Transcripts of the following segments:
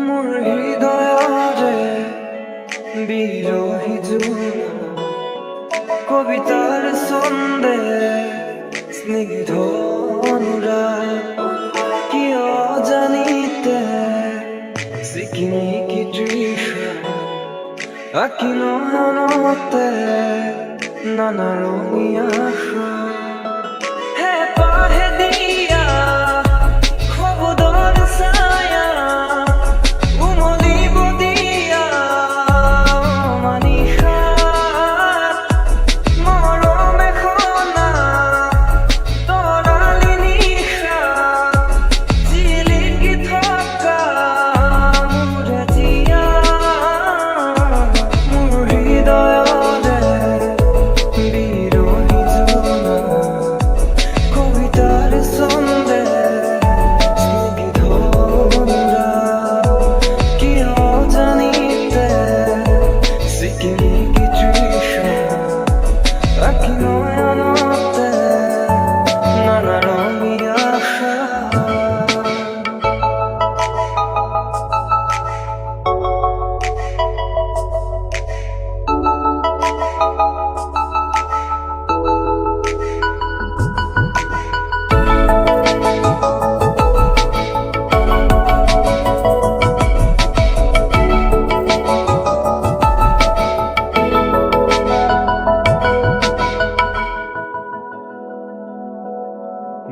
মোৰ হৃদয়ৰে বিৰহী জোনা কবিতাৰ ছন্দে স্নিগ্ধ অনুৰাগ কিয় জানিতে চিকিমিকি তৃষা আঁকি নয়নতে নানা ৰঙীয়া আশা হে পাহে দিয়া খবুদৰ ছায়া উমলিব দিয়া মানিশাত মৰম এখনা তৰালি নিশা জিলিকি থকা মোৰ এতিয়া মোৰ হৃদয়ৰে বিৰহী জোনা কবিতাৰ ছন্দে স্নিগ্ধ অনুৰাগ কিয় জানিতে চিকিমিকি তৃষা আঁকি নয়নতে নানা ৰঙীয়া আশা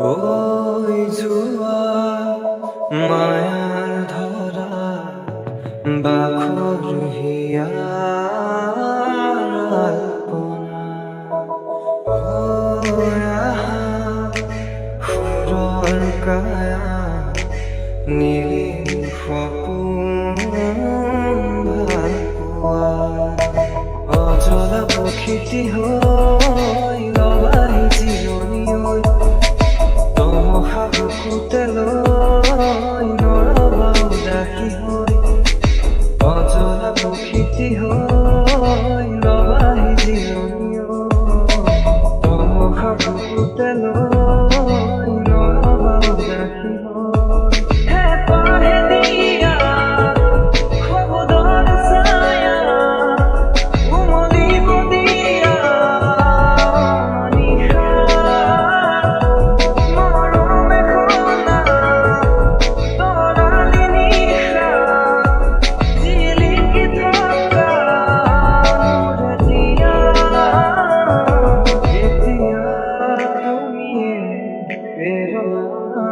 বৈ যোৱা মায়াৰ ধৰা বাখৰ হিয়াৰ হৈ আহা সুৰৰ কায়া নীল সপোন ভাল পোৱা অজলা প্ৰকৃতি হৈ লবাই জিৰণি হৈ তমহা বুকুতে লৈ নৰবা উদাসী হৈ অজলা প্ৰকৃতি হৈ লবাই জিৰণি তমহা বুকুতে লৈ নৰবা উদাসী হৈ হে পাহে দিয়া খবুদৰ ছায়া উমলিব দিয়া মানিশাত মৰম এখনা তৰালি নিশা জিলিকি থকা মোৰ এতিয়া তুমিয়ে প্ৰেৰণা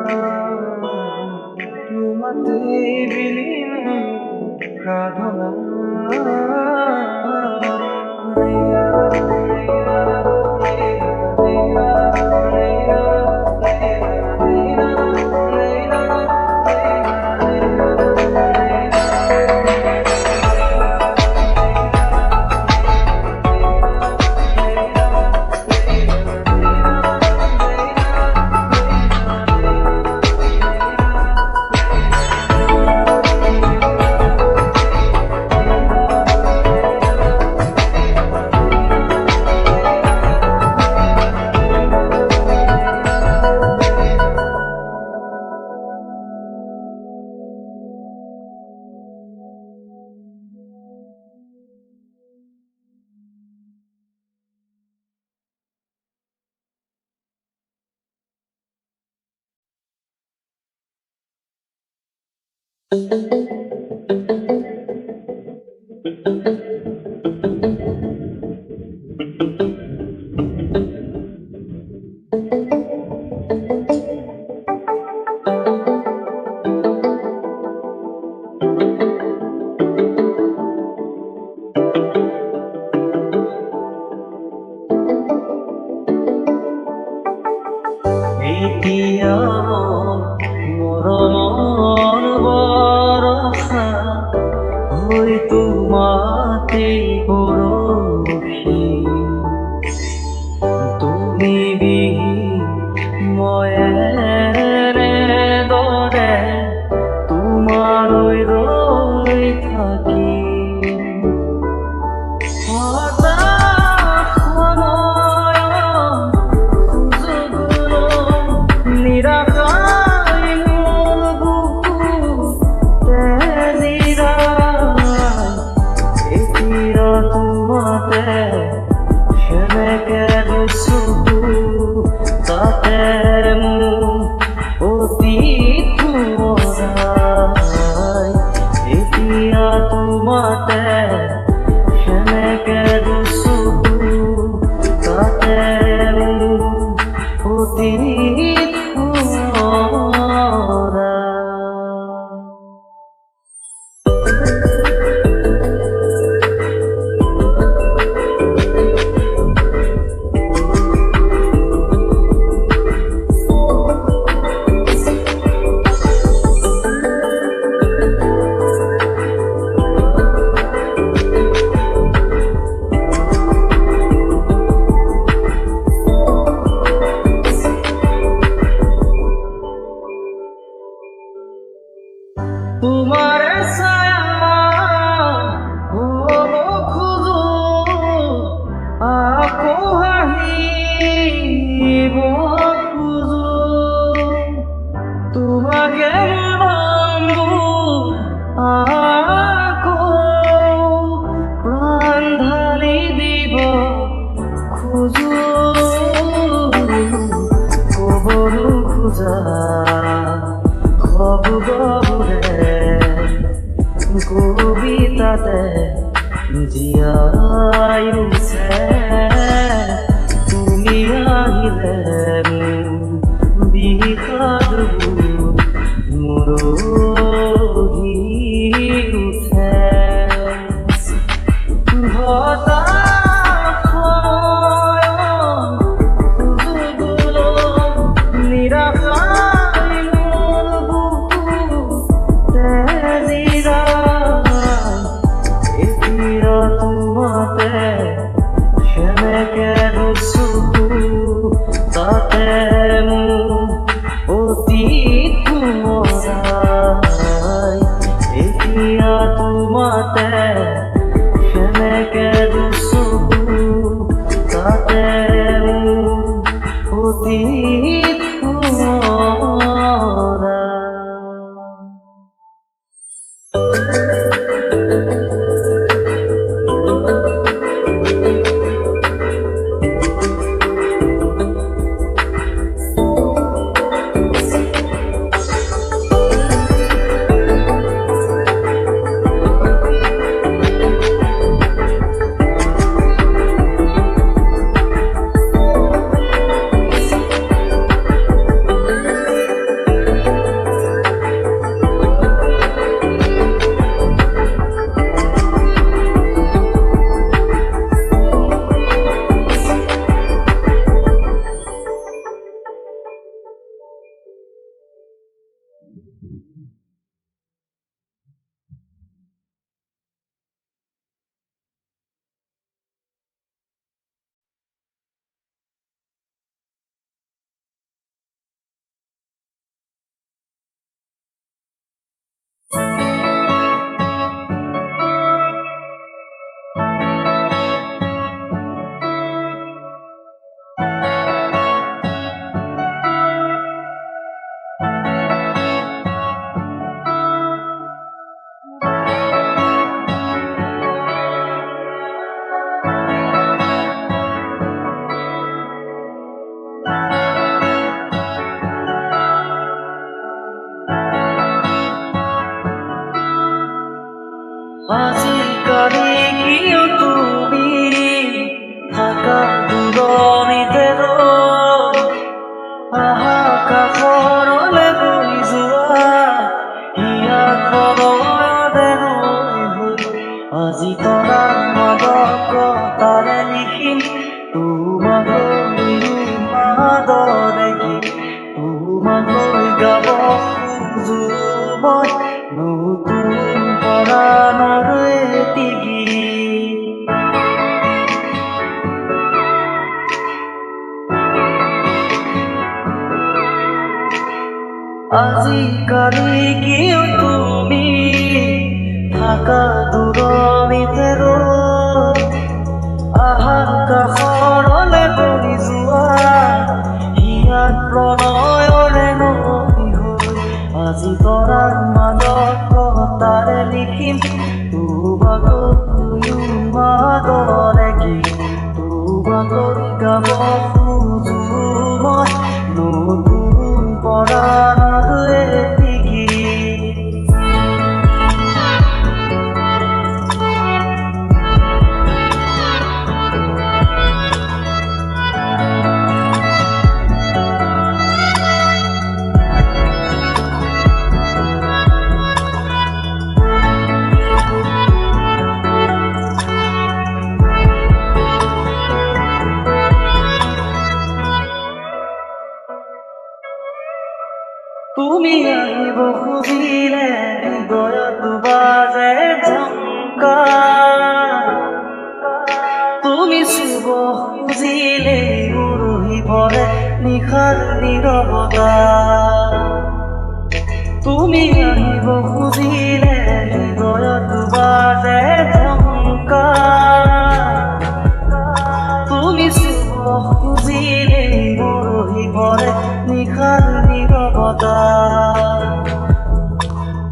তোমাতেই বিলীন সাধনা এতিয়া মৰমৰ বৰষা হৈ তোমাতেই পৰহি তুমি বিহীন মই এনেদৰে তোমালৈ ৰৈ থাকিম হতাশ সময়ত সুযোগলো নিৰাশাই মোৰ বুকুতে জিৰাই এতিয়া তোমাতে সেনেকে চকু তাতে মোৰ অতীত সোঁৱৰাই এতিয়া তোমাতে সেনেকে চকু তাতে মোৰ অতীত সোঁৱৰাই তোমাৰ ছায়া হব খোঁজো আকৌ হাঁহিব খোঁজো তোমাকে আকৌ প্ৰাণ ঢালি দিব খোঁজো ক'বলৈ খোজা খবৰে কবিতাতে জীয়াই উঠে তুমি আহিলে মোৰ বিষাদবোৰ মৰহি উঠে হতাশ সময়ত সুযোগলো নিৰাশাই মোৰ বুকুতে জিৰাই এতিয়া তোমাতে সেনেকে চকু তাতে মোৰ অতীত সোঁৱৰাই এতিয়া তোমাতে সেনেকে চকু তাতে মোৰ অতীত সোঁৱৰাই আজিকালি কিয় তুমি থাকা দূৰণিতে ৰৈ আহাৰ কাষৰলে বহি যোৱা হিয়াত প্ৰণয়ৰে নদী হৈ আজি তৰাৰ মাজত তাৰে লিখিম তোবাকৈ মাদৰে গীত তোবাকৈ গাব খোজো মই নতুন পৰাণৰ এটি গীত। তুমি আহিব খুজিলে হৃদয়ত বাজে ঝংকা তুমি চুব খুজিলে উৰুহি পৰে নিশাৰ নীৰৱতা তুমি আহিব খুজিলে হৃদয়ত বাজে ঝংকা তুমি চুব খুজিলে উৰুহি পৰে নিশাৰ নীৰৱতা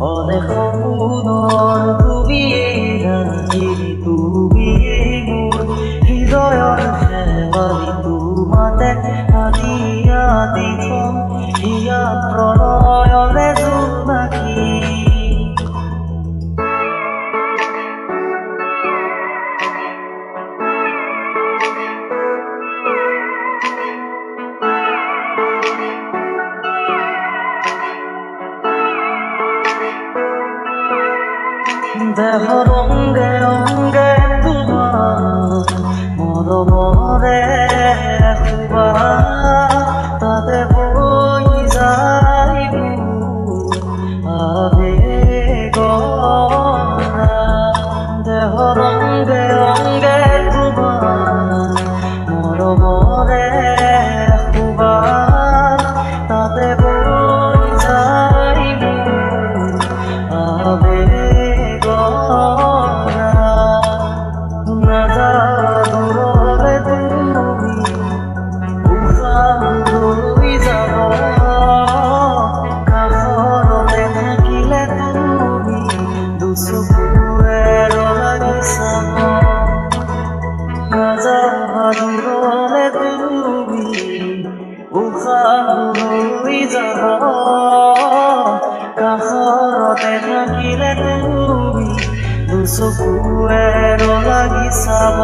অনেক সপোনৰ তুমিয়েই ৰাতি তুমিয়েই মোৰ হৃদয়ৰ শেৱালি তোমাতে আদি আদি থম হিয়া প্ৰণয়ৰে জোনাকী। দেহৰ অংগে অংগে তোমাৰ মৰমৰে সুবাস তাতে বৈ যায় মোৰ আবেগৰা দেহৰ অংগে অংগে তোমাৰ মৰমৰে সুবাস তাতে বৈ যায় মোৰ আবেগ দূৰলে তুমি উশাহ লৈ যাব কাষৰতে থাকিলে তুমি দুচকুৰে লাগি চাব।